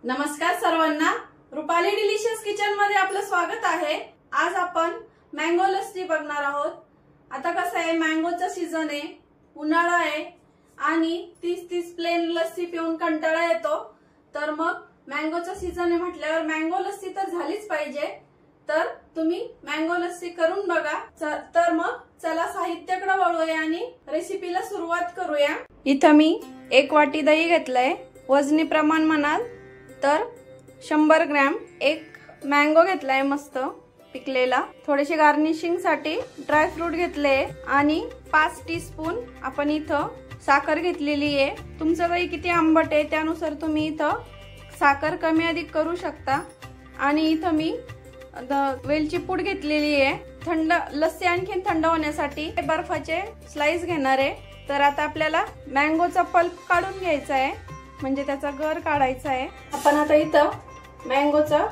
नमस्कार सर्वांना, Rupali delicious kitchen मध्ये आपलं स्वागत आहे। आज आपण मँगो लस्सी बघणार आहोत। आता कसं आहे, मँगोचा सीजन आहे, उन्हाळा आहे आणि 30 प्लेन लस्सी पिऊन कंटाळा येतो। तर मग मँगोचा सीजन आहे म्हटल्यावर मँगो लस्सी तर झालीच पाहिजे। तर तुम्ही मँगो लस्सी करून बघा। तर मग चला साहित्याकडे वळूया आणि रेसिपीला सुरुवात करूया। इथं मी 1 वाटी दही घेतलंय। वजनी प्रमाण म्हणाल तर 100 ग्रॅम। 1 मँगो घेतलाय मस्त पिकलेला। थोडेसे गार्निशिंग साठी ड्राय फ्रूट घेतले आणि 5 टीस्पून आपण इथं साखर घेतलेली आहे। तुमचं दही किती आंबट आहे त्यानुसार तुम्ही इथं साखर कमी अधिक करू शकता। आणि इथं मी वेलची पूड घेतलेली आहे। थंड लस्सी आणखीन थंड होण्यासाठी बर्फाचे स्लाइस घेणार आहे। तर आता आपल्याला मँगोचा पल्प काढून घ्यायचा आहे, म्हणजे त्याचा गर काढायचा आहे। आपण आता इथं मँगोचा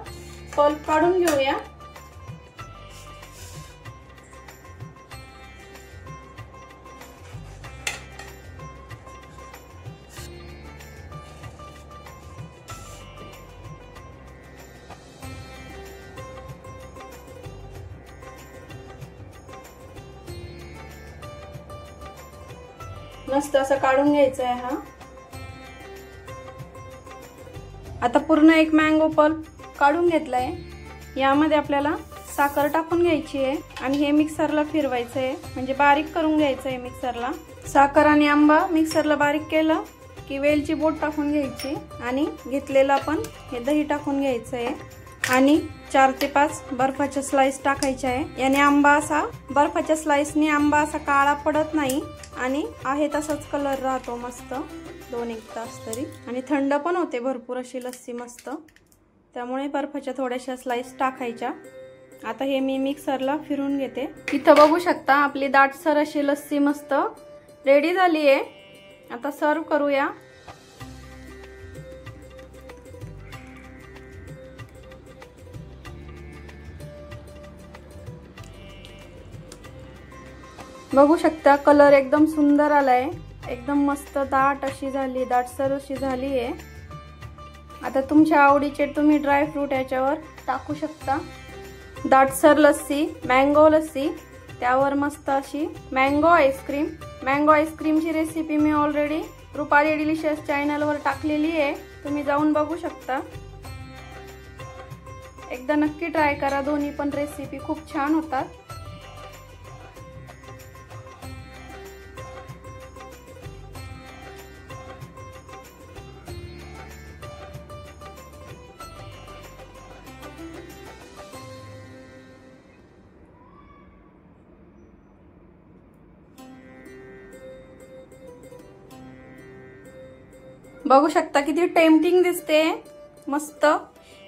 पल्प काढून घेऊया। मस्त असं काढून घ्यायचं आहे हा। आता पूर्ण 1 मँगो पल्प काढून घेतलाय। यामध्ये आपल्याला साखर टाकून घ्यायची आहे आणि हे मिक्सरला फिरवायचं आहे, म्हणजे बारीक करून घ्यायचं आहे मिक्सरला। साखर आणि आंबा मिक्सरला बारीक केलं की वेलची पूड टाकून घ्यायची आणि घेतलेलं आपण हे दही टाकून घ्यायचं आहे आणि 4 ते 5 बर्फाच्या स्लाइस टाकायच्या आहे। याने आंबा असा बर्फाच्या स्लाइसने आंबा असा काळा पडत नाही आणि आहे तसाच कलर राहतो मस्त 2-1 तास तरी। आणि थंड पण होते भरपूर अशी लस्सी मस्त, त्यामुळे बर्फाच्या थोड्याशा स्लाइस टाकायच्या। आता हे मी मिक्सरला फिरून घेते। इथं बघू शकता आपली दाटसर अशी लस्सी मस्त रेडी झाली आहे। आता सर्व करूया। बघू शकता कलर एकदम सुंदर आलाय, एकदम मस्त दाट अशी झाली, दाटसर अशी झाली आहे। आता तुमच्या आवडीचे तुम्ही ड्राय फ्रूट याच्यावर टाकू शकता। दाटसर लस्सी, मँगो लस्सी, त्यावर मस्त अशी मँगो आईस्क्रीम। मँगो आईस्क्रीमची रेसिपी मी ऑलरेडी रुपाली डिलिशियस चॅनलवर टाकलेली आहे, तुम्ही जाऊन बघू शकता। एकदा नक्की ट्राय करा, दोन्ही पण रेसिपी खूप छान होतात। बघू शकता किती टेम्पटिंग दिसते मस्त।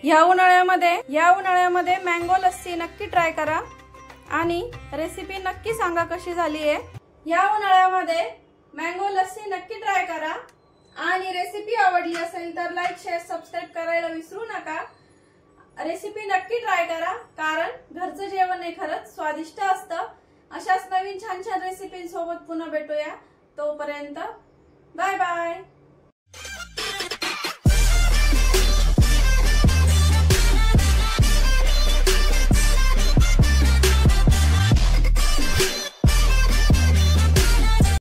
या उन्हाळ्यामध्ये मँगो लस्सी नक्की ट्राय करा आणि रेसिपी नक्की सांगा कशी झाली आहे। या उन्हाळ्यामध्ये मँगो लस्सी नक्की ट्राय करा आणि रेसिपी आवडली असेल तर लाईक, शेअर, सबस्क्राइब करायला विसरू नका। रेसिपी नक्की ट्राय करा, कारण घरचं जेवण हे खरंच स्वादिष्ट असतं। अशाच नवीन छान छान रेसिपींसोबत पुन्हा भेटूया, तोपर्यंत बाय बाय।